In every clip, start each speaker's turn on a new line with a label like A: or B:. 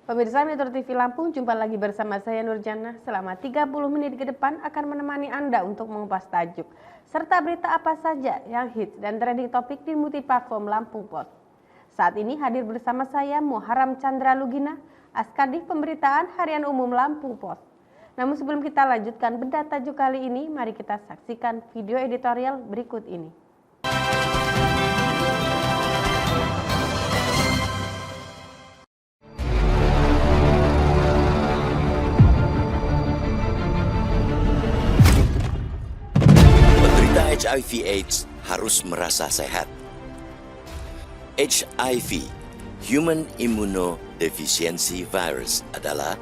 A: Pemirsa Metro TV Lampung, jumpa lagi bersama saya Nurjana. Selama 30 menit ke depan akan menemani Anda untuk mengupas tajuk serta berita apa saja yang hits dan trending topik di multiplatform Lampung Post. Saat ini hadir bersama saya Muharram Chandra Lugina, Askadif Pemberitaan Harian Umum Lampung Post. Namun sebelum kita lanjutkan bedah tajuk kali ini, mari kita saksikan video editorial berikut ini.
B: HIV/AIDS harus merasa sehat. HIV, Human Immunodeficiency Virus, adalah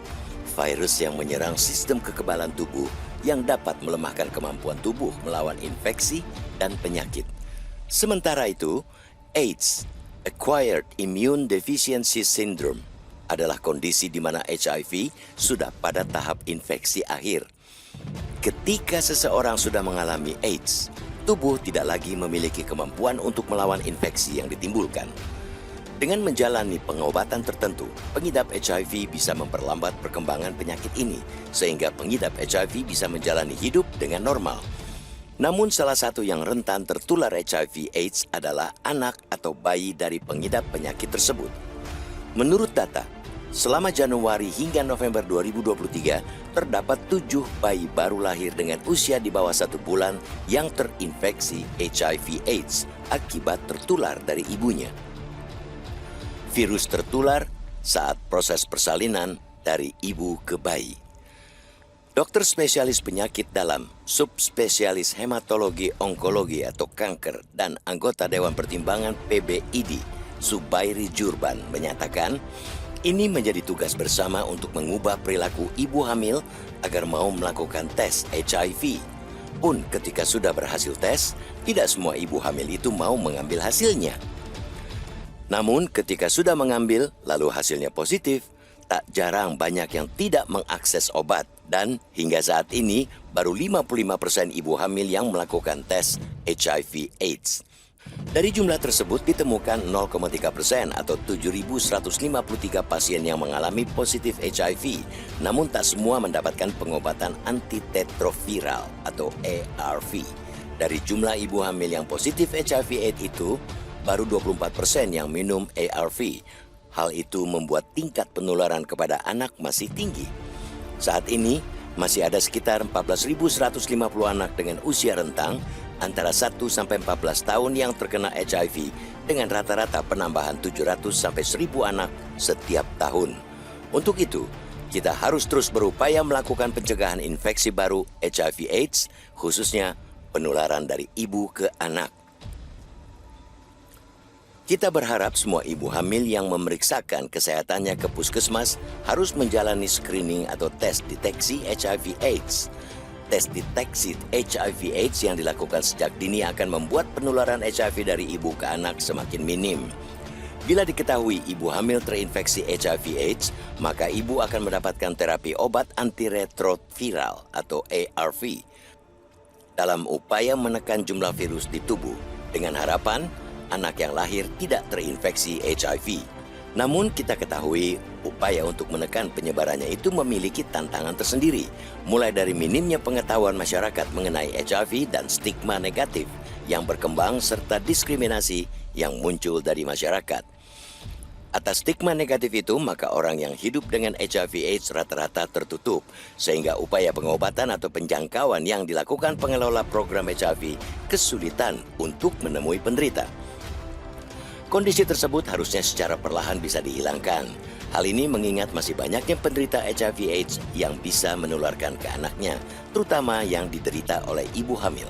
B: virus yang menyerang sistem kekebalan tubuh yang dapat melemahkan kemampuan tubuh melawan infeksi dan penyakit. Sementara itu, AIDS, Acquired Immune Deficiency Syndrome, adalah kondisi di mana HIV sudah pada tahap infeksi akhir. Ketika seseorang sudah mengalami AIDS, tubuh tidak lagi memiliki kemampuan untuk melawan infeksi yang ditimbulkan. Dengan menjalani pengobatan tertentu, pengidap HIV bisa memperlambat perkembangan penyakit ini, sehingga pengidap HIV bisa menjalani hidup dengan normal. Namun salah satu yang rentan tertular HIV/AIDS adalah anak atau bayi dari pengidap penyakit tersebut. Menurut data, selama Januari hingga November 2023, terdapat 7 bayi baru lahir dengan usia di bawah 1 bulan yang terinfeksi HIV/AIDS akibat tertular dari ibunya. Virus tertular saat proses persalinan dari ibu ke bayi. Dokter spesialis penyakit dalam, subspesialis hematologi onkologi atau kanker, dan anggota Dewan Pertimbangan PBID, Zubairi Jurban, menyatakan ini menjadi tugas bersama untuk mengubah perilaku ibu hamil agar mau melakukan tes HIV. Pun ketika sudah berhasil tes, tidak semua ibu hamil itu mau mengambil hasilnya. Namun ketika sudah mengambil lalu hasilnya positif, tak jarang banyak yang tidak mengakses obat, dan hingga saat ini baru 55% ibu hamil yang melakukan tes HIV/AIDS. Dari jumlah tersebut ditemukan 0,3% atau 7.153 pasien yang mengalami positif HIV, namun tak semua mendapatkan pengobatan antitetroviral atau ARV. Dari jumlah ibu hamil yang positif HIV/AIDS itu, baru 24% yang minum ARV. Hal itu membuat tingkat penularan kepada anak masih tinggi. Saat ini, masih ada sekitar 14.150 anak dengan usia rentang antara 1-14 tahun yang terkena HIV dengan rata-rata penambahan 700-1.000 anak setiap tahun. Untuk itu, kita harus terus berupaya melakukan pencegahan infeksi baru HIV/AIDS, khususnya penularan dari ibu ke anak. Kita berharap semua ibu hamil yang memeriksakan kesehatannya ke puskesmas harus menjalani screening atau tes deteksi HIV/AIDS. Tes deteksi HIV/AIDS yang dilakukan sejak dini akan membuat penularan HIV dari ibu ke anak semakin minim. Bila diketahui ibu hamil terinfeksi HIV/AIDS, maka ibu akan mendapatkan terapi obat antiretroviral atau ARV dalam upaya menekan jumlah virus di tubuh dengan harapan anak yang lahir tidak terinfeksi HIV. Namun kita ketahui upaya untuk menekan penyebarannya itu memiliki tantangan tersendiri, mulai dari minimnya pengetahuan masyarakat mengenai HIV dan stigma negatif yang berkembang serta diskriminasi yang muncul dari masyarakat. Atas stigma negatif itu, maka orang yang hidup dengan HIV/AIDS rata-rata tertutup, sehingga upaya pengobatan atau penjangkauan yang dilakukan pengelola program HIV kesulitan untuk menemui penderita. Kondisi tersebut harusnya secara perlahan bisa dihilangkan. Hal ini mengingat masih banyaknya penderita HIV/AIDS yang bisa menularkan ke anaknya, terutama yang diderita oleh ibu hamil.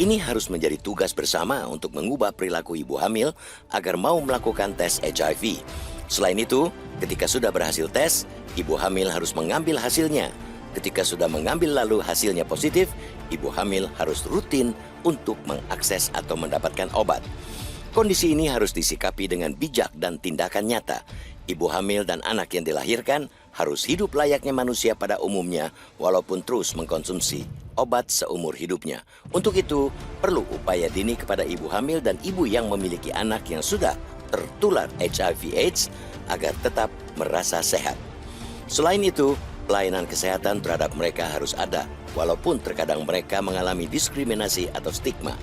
B: Ini harus menjadi tugas bersama untuk mengubah perilaku ibu hamil agar mau melakukan tes HIV. Selain itu, ketika sudah berhasil tes, ibu hamil harus mengambil hasilnya. Ketika sudah mengambil lalu hasilnya positif, ibu hamil harus rutin untuk mengakses atau mendapatkan obat. Kondisi ini harus disikapi dengan bijak dan tindakan nyata. Ibu hamil dan anak yang dilahirkan harus hidup layaknya manusia pada umumnya, walaupun terus mengkonsumsi obat seumur hidupnya. Untuk itu, perlu upaya dini kepada ibu hamil dan ibu yang memiliki anak yang sudah tertular HIV/AIDS agar tetap merasa sehat. Selain itu, pelayanan kesehatan terhadap mereka harus ada, walaupun terkadang mereka mengalami diskriminasi atau stigma.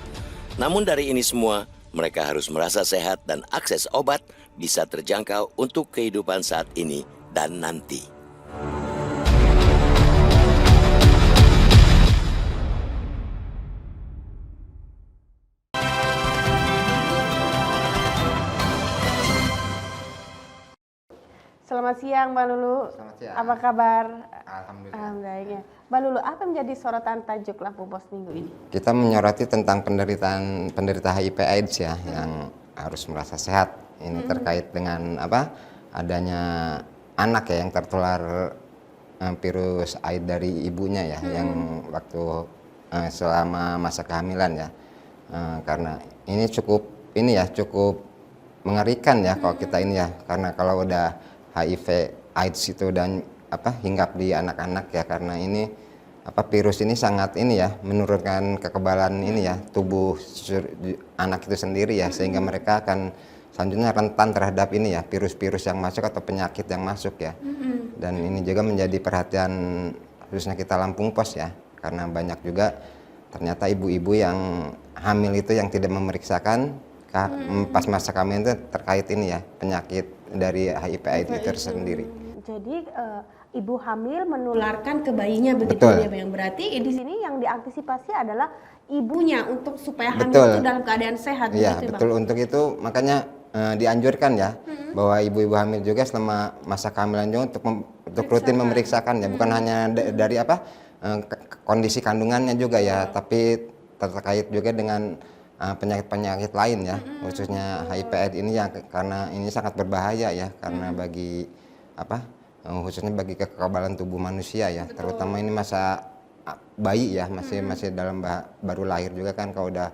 B: Namun dari ini semua, mereka harus merasa sehat dan akses obat bisa terjangkau untuk kehidupan saat ini dan nanti.
A: Selamat siang, Mbak Lulu.
C: Selamat siang.
A: Apa kabar?
C: Alhamdulillah.
A: Alhamdulillah. Mbak Lulu, apa menjadi sorotan tajuk Lampung Pos minggu ini?
C: Kita menyoroti tentang penderita HIV/AIDS ya, yang harus merasa sehat. Ini terkait dengan adanya anak ya yang tertular virus AIDS dari ibunya ya, yang waktu selama masa kehamilan ya. Karena ini cukup mengerikan ya kalau kita ini ya, karena kalau udah HIV/AIDS itu dan hinggap di anak-anak ya, karena ini virus ini sangat menurunkan kekebalan tubuh anak itu sendiri ya, sehingga mereka akan selanjutnya rentan terhadap virus-virus yang masuk atau penyakit yang masuk ya. Dan ini juga menjadi perhatian khususnya kita Lampung Pos ya, karena banyak juga ternyata ibu-ibu yang hamil itu yang tidak memeriksakan pas masa kehamilan itu terkait penyakit dari HIV/AIDS itu sendiri.
A: Jadi ibu hamil menularkan ke bayinya begitu ya, Bang. Berarti di sini yang diantisipasi adalah ibunya untuk supaya hamil itu dalam keadaan sehat.
C: Iya,
A: begitu,
C: betul.
A: Bang?
C: Untuk itu makanya dianjurkan ya bahwa ibu-ibu hamil juga selama masa kehamilan juga untuk rutin memeriksakan ya, bukan hanya dari kondisi kandungannya juga ya, tapi terkait juga dengan penyakit-penyakit lain ya, khususnya HIV/AIDS ini yang karena ini sangat berbahaya ya, karena bagi khususnya bagi kekebalan tubuh manusia ya. Terutama ini masa bayi ya, masih dalam baru lahir juga kan, kalau udah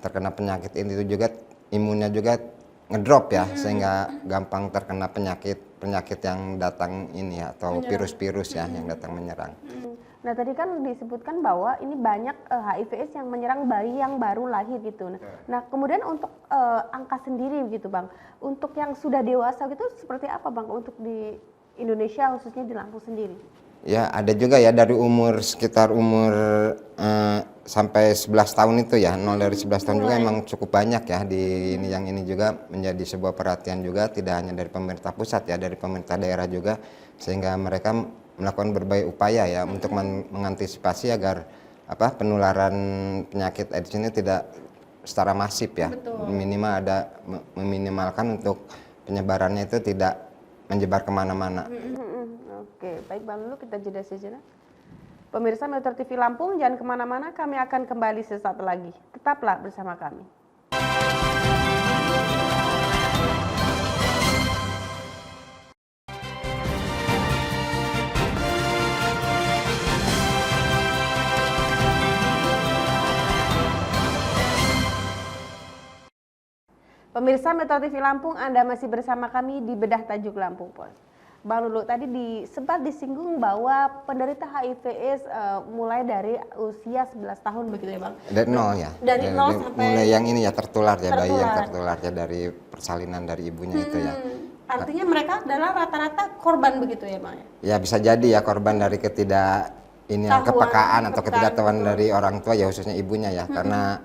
C: terkena penyakit ini itu juga imunnya juga ngedrop ya, sehingga gampang terkena penyakit yang datang ini ya, atau virus-virus ya yang datang menyerang.
A: Nah, tadi kan disebutkan bahwa ini banyak HIV/AIDS yang menyerang bayi yang baru lahir gitu. Nah, kemudian untuk angka sendiri gitu, Bang. Untuk yang sudah dewasa gitu seperti apa, Bang, untuk di Indonesia khususnya di Lampung sendiri?
C: Ya, ada juga ya dari sekitar umur sampai 11 tahun itu ya, 0 dari 11 tahun juga emang cukup banyak ya yang ini juga menjadi sebuah perhatian juga, tidak hanya dari pemerintah pusat ya, dari pemerintah daerah juga, sehingga mereka melakukan berbagai upaya ya untuk mengantisipasi agar penularan penyakit AIDS ini tidak secara masif ya. Minimal meminimalkan untuk penyebarannya itu tidak menyebar kemana-mana.
A: Oke, baik Bang Lulu, kita jeda sejenak. Pemirsa Metro TV Lampung, jangan kemana-mana, kami akan kembali sesaat lagi. Tetaplah bersama kami. Pemirsa Metro TV Lampung, Anda masih bersama kami di Bedah Tajuk Lampung Pos. Bang Lulu, tadi sempat disinggung bahwa penderita HIV/AIDS mulai dari usia 11 tahun begitu ya, Bang?
C: Dari nol ya.
A: Dari nol sampai
C: mulai yang ini ya tertular ya, bayi yang tertular ya dari persalinan dari ibunya itu ya.
A: Artinya mereka adalah rata-rata korban begitu ya, Bang?
C: Ya bisa jadi ya, korban dari kepekaan atau ketidaktahuan dari orang tua ya, khususnya ibunya ya. Karena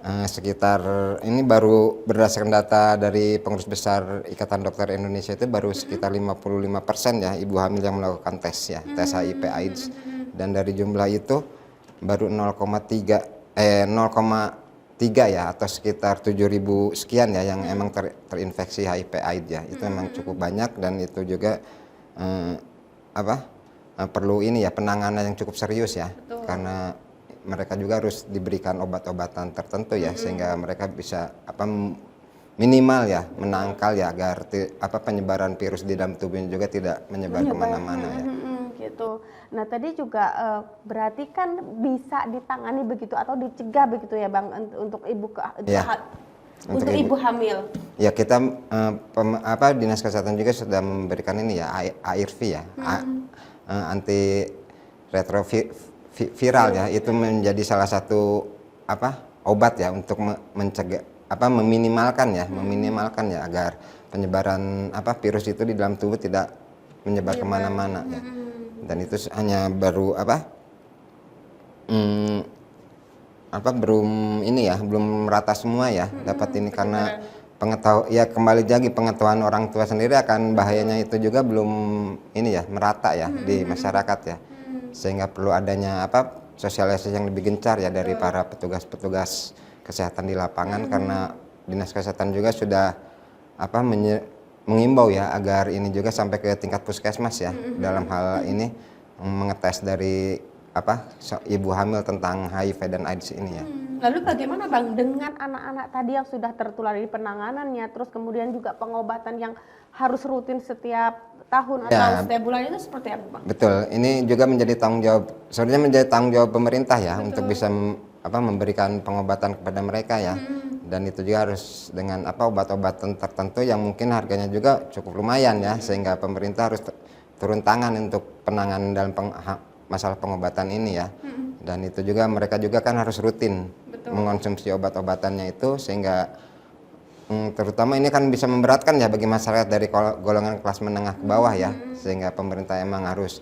C: sekitar ini baru berdasarkan data dari pengurus besar Ikatan Dokter Indonesia itu baru sekitar 55% ya ibu hamil yang melakukan tes ya, tes HIV/AIDS, dan dari jumlah itu baru 0,3 ya, atau sekitar 7.000 sekian ya yang emang terinfeksi HIV/AIDS ya. Itu memang cukup banyak, dan itu juga perlu penanganan yang cukup serius ya. Betul. Karena mereka juga harus diberikan obat-obatan tertentu ya, sehingga mereka bisa minimal ya menangkal ya, agar penyebaran virus di dalam tubuhnya juga tidak menyebar kemana-mana ya.
A: Gitu. Nah, tadi juga berarti kan bisa ditangani begitu atau dicegah begitu ya, Bang, untuk ibu untuk ibu hamil. Ya,
C: kita Dinas Kesehatan juga sudah memberikan ini ya, ARV ya, anti retroviral ya, itu menjadi salah satu obat ya untuk mencegah meminimalkan ya agar penyebaran virus itu di dalam tubuh tidak menyebar kemana-mana ya. Dan itu hanya baru belum merata semua ya dapat ini karena kembali lagi pengetahuan orang tua sendiri akan bahayanya itu juga belum merata ya di masyarakat ya, sehingga perlu adanya sosialisasi yang lebih gencar ya dari para petugas-petugas kesehatan di lapangan, karena dinas kesehatan juga sudah mengimbau ya agar ini juga sampai ke tingkat puskesmas ya dalam hal ini mengetes dari ibu hamil tentang HIV dan AIDS ini ya.
A: Lalu bagaimana Bang dengan anak-anak tadi yang sudah tertular di penanganannya, terus kemudian juga pengobatan yang harus rutin setiap tahun atau setiap bulan, itu seperti apa Bang?
C: Betul, ini juga menjadi tanggung jawab, sebenarnya menjadi tanggung jawab pemerintah ya. Betul. Untuk bisa memberikan pengobatan kepada mereka ya. Dan itu juga harus dengan obat-obatan tertentu yang mungkin harganya juga cukup lumayan ya, sehingga pemerintah harus turun tangan untuk penanganan dalam masalah pengobatan ini ya. Dan itu juga mereka juga kan harus rutin mengonsumsi obat-obatannya itu, sehingga terutama ini kan bisa memberatkan ya bagi masyarakat dari golongan kelas menengah ke bawah ya, sehingga pemerintah emang harus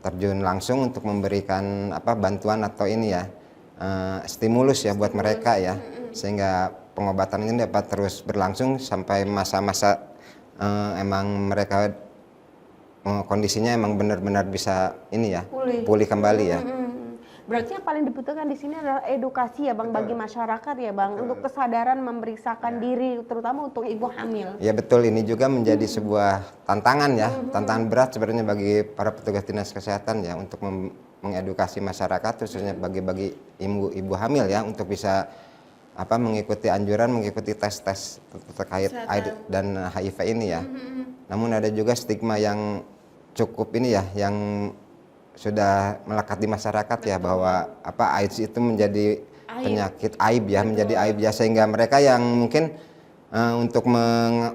C: terjun langsung untuk memberikan bantuan atau ini ya stimulus ya buat mereka ya, sehingga pengobatan ini dapat terus berlangsung sampai masa-masa emang mereka kondisinya emang benar-benar bisa ini ya pulih kembali ya.
A: Berarti yang paling dibutuhkan di sini adalah edukasi ya Bang. Betul. Bagi masyarakat ya Bang. Betul. Untuk kesadaran memeriksakan diri, terutama untuk ibu hamil. Ya
C: betul, ini juga menjadi sebuah tantangan ya, tantangan berat sebenarnya bagi para petugas dinas kesehatan ya, untuk mengedukasi masyarakat khususnya bagi ibu hamil ya, untuk bisa mengikuti anjuran, mengikuti tes terkait AIDS dan HIV ini ya. Namun ada juga stigma yang cukup ini ya, yang sudah melekat di masyarakat ya, bahwa AIDS itu menjadi penyakit aib ya, menjadi aib ya, sehingga mereka yang mungkin untuk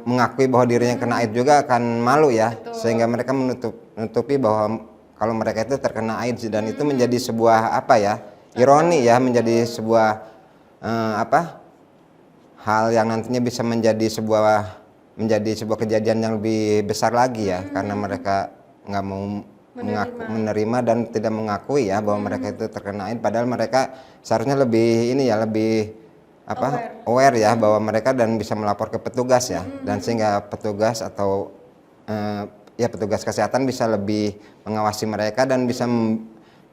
C: mengakui bahwa dirinya kena AIDS juga akan malu ya. Betul. Sehingga mereka menutupi bahwa kalau mereka itu terkena AIDS, dan itu menjadi sebuah ironi ya, menjadi sebuah hal yang nantinya bisa menjadi sebuah kejadian yang lebih besar lagi ya, karena mereka nggak mau menerima dan tidak mengakui ya bahwa mereka itu terkena AIDS, padahal mereka seharusnya lebih aware ya bahwa mereka, dan bisa melapor ke petugas ya, dan sehingga petugas atau petugas kesehatan bisa lebih mengawasi mereka dan bisa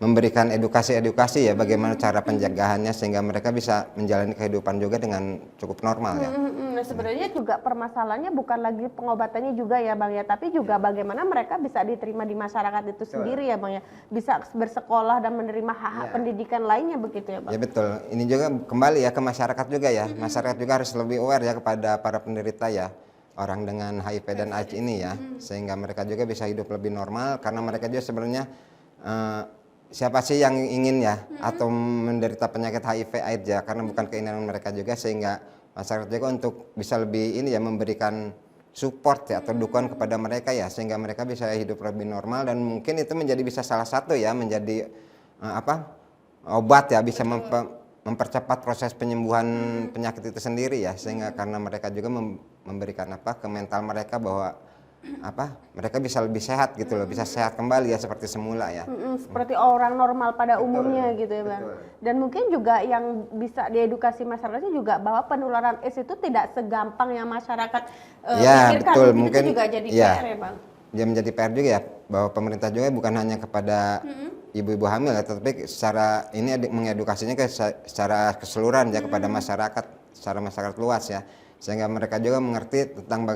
C: memberikan edukasi ya bagaimana cara penjagaannya, sehingga mereka bisa menjalani kehidupan juga dengan cukup normal ya.
A: Nah, sebenarnya juga permasalahannya bukan lagi pengobatannya juga ya Bang ya, tapi juga bagaimana mereka bisa diterima di masyarakat itu sendiri ya Bang ya, bisa bersekolah dan menerima hak-hak pendidikan lainnya begitu ya Bang.
C: Ya betul, ini juga kembali ya ke masyarakat juga ya, masyarakat juga harus lebih aware ya kepada para penderita ya, orang dengan HIV dan AIDS ini ya, sehingga mereka juga bisa hidup lebih normal, karena mereka juga sebenarnya siapa sih yang ingin ya atau menderita penyakit HIV AIDS ya, karena bukan keinginan mereka juga, sehingga masyarakat juga untuk bisa lebih ini ya, memberikan support ya atau dukungan kepada mereka ya, sehingga mereka bisa hidup lebih normal, dan mungkin itu bisa salah satu ya menjadi obat ya, bisa mempercepat proses penyembuhan penyakit itu sendiri ya, sehingga karena mereka juga memberikan ke mental mereka bahwa mereka bisa lebih sehat gitu loh, bisa sehat kembali ya seperti semula ya.
A: Seperti orang normal pada umumnya gitu ya Bang. Betul. Dan mungkin juga yang bisa diedukasi masyarakatnya juga bahwa penularan AIDS itu tidak segampang yang masyarakat pikirkan.
C: Betul. Mungkin
A: itu juga jadi PR ya Bang.
C: Dia menjadi PR juga ya, bahwa pemerintah juga bukan hanya kepada ibu-ibu hamil ya, tetapi secara ini mengedukasinya secara keseluruhan ya kepada masyarakat, secara masyarakat luas ya, sehingga mereka juga mengerti tentang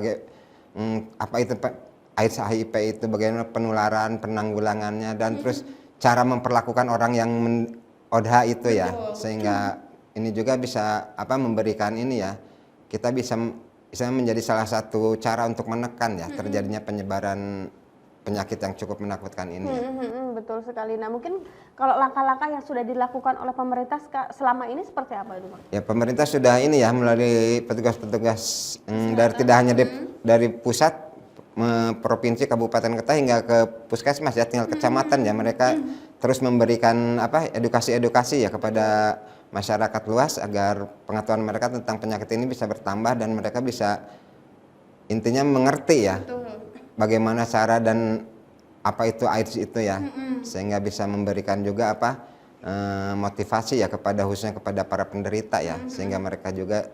C: apa itu AIDS HIV itu, bagaimana penularan, penanggulangannya, dan terus cara memperlakukan orang yang ODH itu ya. Sehingga ini juga bisa memberikan ini ya, kita bisa menjadi salah satu cara untuk menekan ya terjadinya penyebaran penyakit yang cukup menakutkan ini ya.
A: Betul sekali. Nah, mungkin kalau langkah-langkah yang sudah dilakukan oleh pemerintah selama ini seperti apa itu Bang? Ya,
C: pemerintah sudah ini ya, melalui petugas-petugas tidak hanya dari pusat, provinsi, kabupaten, kota, hingga ke puskesmas ya, tinggal kecamatan ya, mereka terus memberikan edukasi ya kepada masyarakat luas, agar pengetahuan mereka tentang penyakit ini bisa bertambah, dan mereka bisa intinya mengerti ya bagaimana cara dan apa itu AIDS itu ya, sehingga bisa memberikan juga apa motivasi ya kepada khususnya kepada para penderita ya, sehingga mereka juga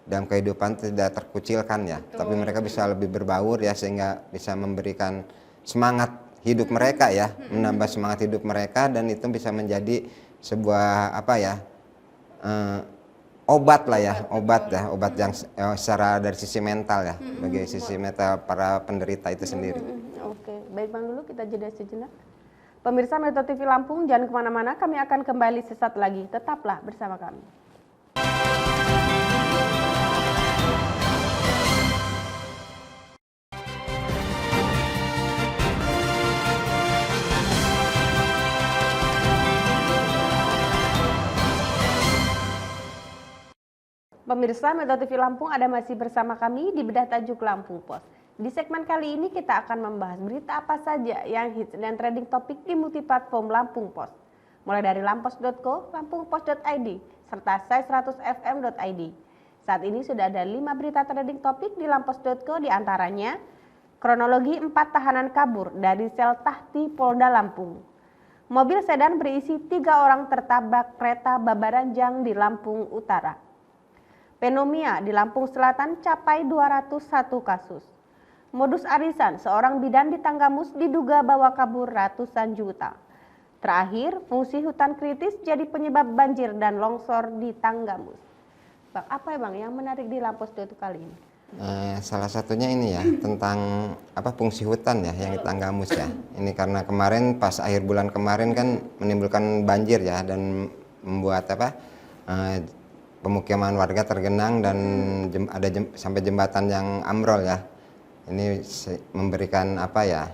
C: dalam kehidupan tidak terkucilkan ya, tapi mereka bisa lebih berbaur ya, sehingga bisa memberikan semangat hidup mereka ya, menambah semangat hidup mereka, dan itu bisa menjadi sebuah apa ya obat lah ya, obat yang secara dari sisi mental ya, bagi sisi mental para penderita itu sendiri.
A: Oke, baik Bang Lulu, kita jeda sejenak. Pemirsa Metro TV Lampung, jangan kemana-mana, kami akan kembali sesaat lagi. Tetaplah bersama kami. Pemirsa Metro TV Lampung, ada masih bersama kami di Bedah Tajuk Lampung Pos. Di segmen kali ini kita akan membahas berita apa saja yang hits dan trending topik di multiplatform Lampung Pos. Mulai dari lampos.co, lampungpos.id, serta sai100fm.id. Saat ini sudah ada 5 berita trending topik di lampos.co, diantaranya kronologi 4 tahanan kabur dari sel Tahti Polda Lampung. Mobil sedan berisi 3 orang tertabrak kereta Babaranjang di Lampung Utara. Pneumonia di Lampung Selatan capai 201 kasus. Modus arisan seorang bidan di Tanggamus diduga bawa kabur ratusan juta. Terakhir, fungsi hutan kritis jadi penyebab banjir dan longsor di Tanggamus. Bang, apa ya Bang yang menarik di Lampos itu kali ini?
C: Salah satunya ini ya, tentang apa fungsi hutan ya yang di Tanggamus ya. Ini karena kemarin pas akhir bulan kemarin kan menimbulkan banjir ya, dan membuat apa pemukiman warga tergenang dan ada sampai jembatan yang ambrol ya. Ini memberikan apa ya,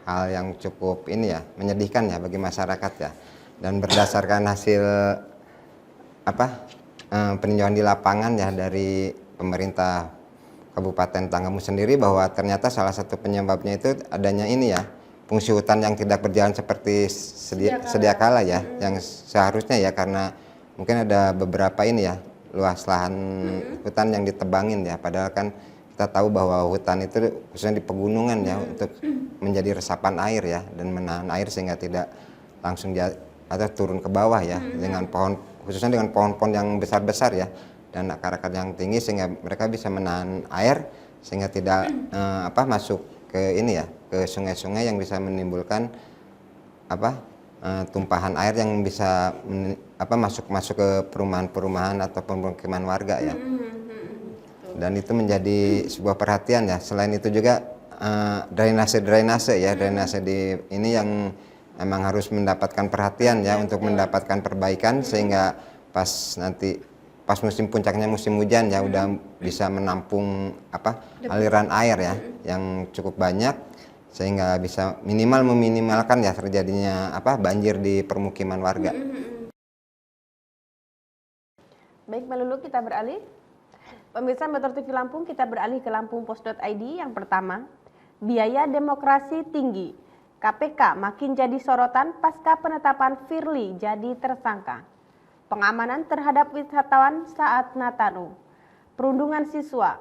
C: hal yang cukup ini ya, menyedihkan ya bagi masyarakat ya. Dan berdasarkan hasil apa peninjauan di lapangan ya dari pemerintah Kabupaten Tanggamus sendiri, bahwa ternyata salah satu penyebabnya itu adanya ini ya, fungsi hutan yang tidak berjalan seperti sedia kala ya, yang seharusnya ya, karena mungkin ada beberapa ini ya luas lahan hutan yang ditebangin ya, padahal kan kita tahu bahwa hutan itu khususnya di pegunungan ya untuk menjadi resapan air ya, dan menahan air sehingga tidak langsung atau turun ke bawah ya, dengan pohon, khususnya dengan pohon-pohon yang besar-besar ya, dan akar-akar yang tinggi, sehingga mereka bisa menahan air sehingga tidak masuk ke ini ya, ke sungai-sungai yang bisa menimbulkan tumpahan air yang bisa masuk ke perumahan-perumahan atau pemukiman warga ya. Dan itu menjadi sebuah perhatian ya. Selain itu juga drainase ya, drainase di ini yang memang harus mendapatkan perhatian ya, untuk mendapatkan perbaikan, sehingga pas musim puncaknya musim hujan ya udah bisa menampung aliran air ya yang cukup banyak, sehingga bisa meminimalkan ya terjadinya banjir di permukiman warga.
A: Baik, Mbak Lulu, kita beralih. Pemirsa Metro TV Lampung, kita beralih ke lampungpos.id. Yang pertama, biaya demokrasi tinggi. KPK makin jadi sorotan pasca penetapan Firly jadi tersangka. Pengamanan terhadap wisatawan saat Nataru. Perundungan siswa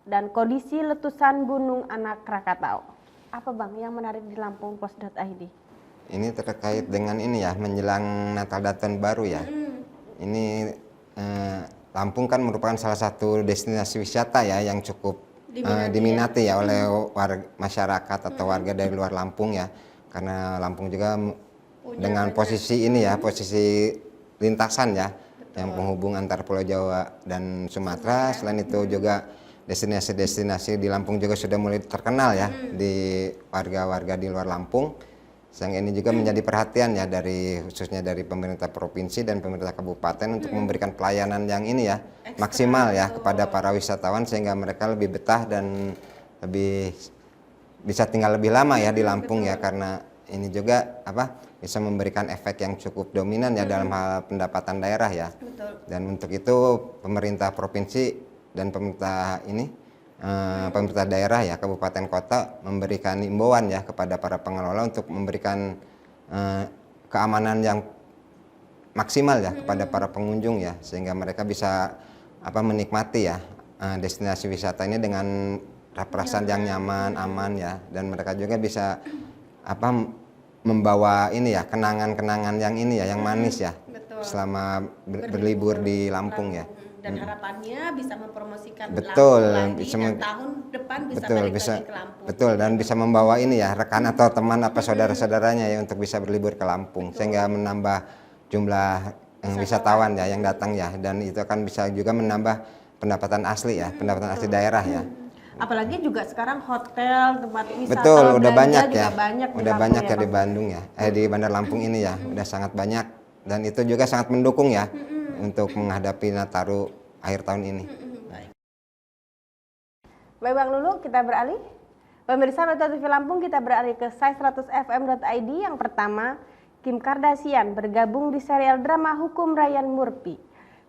A: dan kondisi letusan Gunung Anak Krakatau. Apa Bang yang menarik di lampungpos.id?
C: Ini terkait dengan ini ya, menjelang Natal dan Tahun Baru ya. Ini Lampung kan merupakan salah satu destinasi wisata ya yang cukup diminati ya oleh masyarakat atau warga dari luar Lampung ya, karena Lampung juga dengan posisi ini ya, posisi lintasan ya, yang penghubung antar Pulau Jawa dan Sumatera. Selain itu juga destinasi-destinasi di Lampung juga sudah mulai terkenal ya di warga-warga di luar Lampung. Sehingga ini juga menjadi perhatian ya khususnya dari pemerintah provinsi dan pemerintah kabupaten untuk memberikan pelayanan yang ini ya maksimal ya kepada para wisatawan, sehingga mereka lebih betah dan lebih bisa tinggal lebih lama ya di Lampung ya, karena ini juga bisa memberikan efek yang cukup dominan ya dalam hal pendapatan daerah ya. Dan untuk itu pemerintah provinsi dan pemerintah daerah ya, kabupaten kota memberikan imbauan ya kepada para pengelola untuk memberikan keamanan yang maksimal ya kepada para pengunjung ya, sehingga mereka bisa menikmati ya destinasi wisata ini dengan perasaan yang nyaman, aman ya, dan mereka juga bisa membawa ini ya kenangan-kenangan yang ini ya, yang manis ya.
A: Betul.
C: Selama berlibur di Lampung ya.
A: Dan harapannya bisa mempromosikan
C: Betul,
A: Lampung lagi
C: bisa
A: dan tahun depan bisa
C: betul,
A: balik
C: bisa,
A: lagi ke Lampung.
C: betul, dan bisa membawa ini ya rekan atau teman apa saudara-saudaranya ya untuk bisa berlibur ke Lampung, sehingga menambah jumlah wisatawan ya yang datang ya, dan itu akan bisa juga menambah pendapatan asli ya, pendapatan asli daerah ya.
A: Apalagi juga sekarang hotel, tempat wisata,
C: Betul, udah
A: belanja
C: banyak
A: juga
C: ya,
A: banyak di
C: udah
A: Lampung
C: banyak
A: ya,
C: ya di
A: Bang.
C: Bandung ya, di Bandar Lampung ini ya, udah sangat banyak, dan itu juga sangat mendukung ya untuk menghadapi Nataru akhir tahun ini.
A: Baik Bang Lulu, kita beralih. Pemirsa Metro TV Lampung, kita beralih ke sai100fm.id. Yang pertama, Kim Kardashian bergabung di serial drama hukum Ryan Murphy.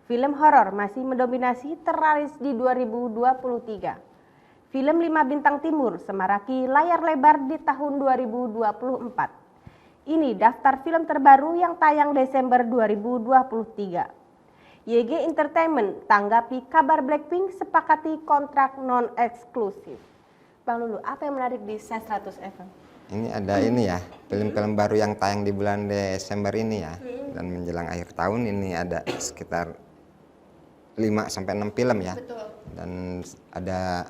A: Film horor masih mendominasi terlaris di 2023. Film 5 bintang timur semaraki layar lebar di tahun 2024. Ini daftar film terbaru yang tayang Desember 2023. YG Entertainment tanggapi kabar Blackpink sepakati kontrak non-eksklusif. Bang Lulu, apa yang menarik di sai100fm?
C: Ini ada ini ya, film-film baru yang tayang di bulan Desember ini ya. Dan menjelang akhir tahun ini ada sekitar 5-6 film ya.
A: Betul.
C: Dan ada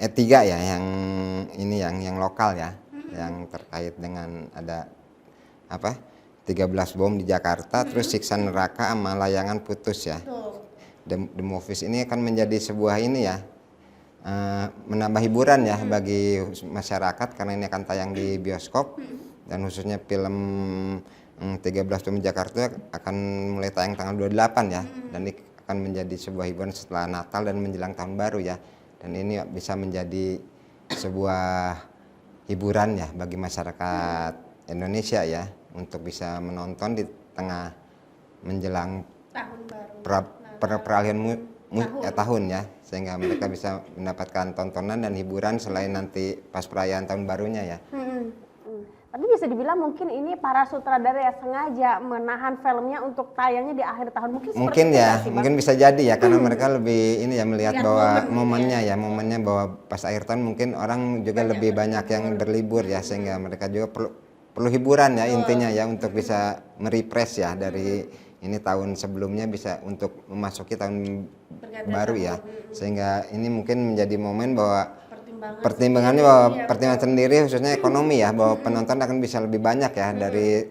C: tiga ya yang ini yang lokal ya. Yang terkait dengan ada 13 bom di Jakarta, terus Siksa Neraka sama Layangan Putus ya. The Movies ini akan menjadi sebuah ini ya, menambah hiburan ya bagi masyarakat karena ini akan tayang di bioskop, dan khususnya film 13 bom di Jakarta akan mulai tayang tanggal 28 ya, dan ini akan menjadi sebuah hiburan setelah Natal dan menjelang tahun baru ya, dan ini bisa menjadi sebuah hiburan ya bagi masyarakat Indonesia ya, untuk bisa menonton di tengah menjelang
A: Tahun baru.
C: peralihan tahun ya, sehingga mereka bisa mendapatkan tontonan dan hiburan selain nanti pas perayaan tahun barunya ya.
A: Tapi bisa dibilang mungkin ini para sutradara yang sengaja menahan filmnya untuk tayangnya di akhir tahun.
C: Mungkin ya, mungkin bisa jadi ya, karena mereka lebih ini ya melihat bahwa momennya bahwa pas akhir tahun mungkin orang juga lebih banyak yang berlibur ya, sehingga mereka juga perlu hiburan ya intinya ya, untuk bisa merefresh ya dari ini tahun sebelumnya, bisa untuk memasuki tahun baru ya, sehingga ini mungkin menjadi momen bahwa pertimbangan sendiri khususnya ekonomi ya, bahwa penonton akan bisa lebih banyak ya dari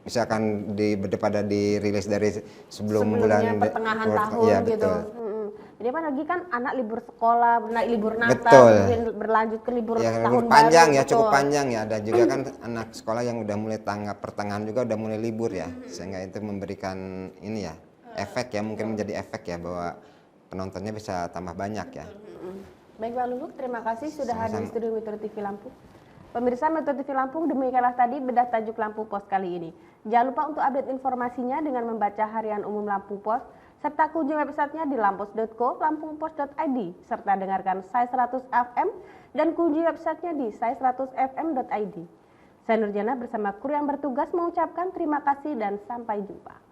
C: misalkan daripada dirilis dari sebelum bulan
A: pertengahan tahun
C: ya,
A: gitu.
C: betul.
A: Jadi apa lagi kan anak libur sekolah, libur Natal,
C: Betul.
A: kemudian berlanjut ke libur
C: Ya,
A: tahun
C: panjang
A: baru.
C: ya,
A: betul.
C: cukup panjang ya. Ada juga kan anak sekolah yang udah mulai pertengahan juga udah mulai libur ya, sehingga itu memberikan ini ya efek ya, mungkin menjadi efek ya bahwa penontonnya bisa tambah banyak ya.
A: Baik Bang Lulu, terima kasih sudah hadir di studio Metro TV Lampung. Pemirsa Metro TV Lampung, demikianlah tadi bedah tajuk Lampung Pos kali ini. Jangan lupa untuk update informasinya dengan membaca Harian Umum Lampung Pos, serta kunjungi websitenya di lampos.co, lampungpos.id, serta dengarkan sai100fm dan kunjungi websitenya di sai100fm.id. Saya Nurjana bersama kru yang bertugas mengucapkan terima kasih dan sampai jumpa.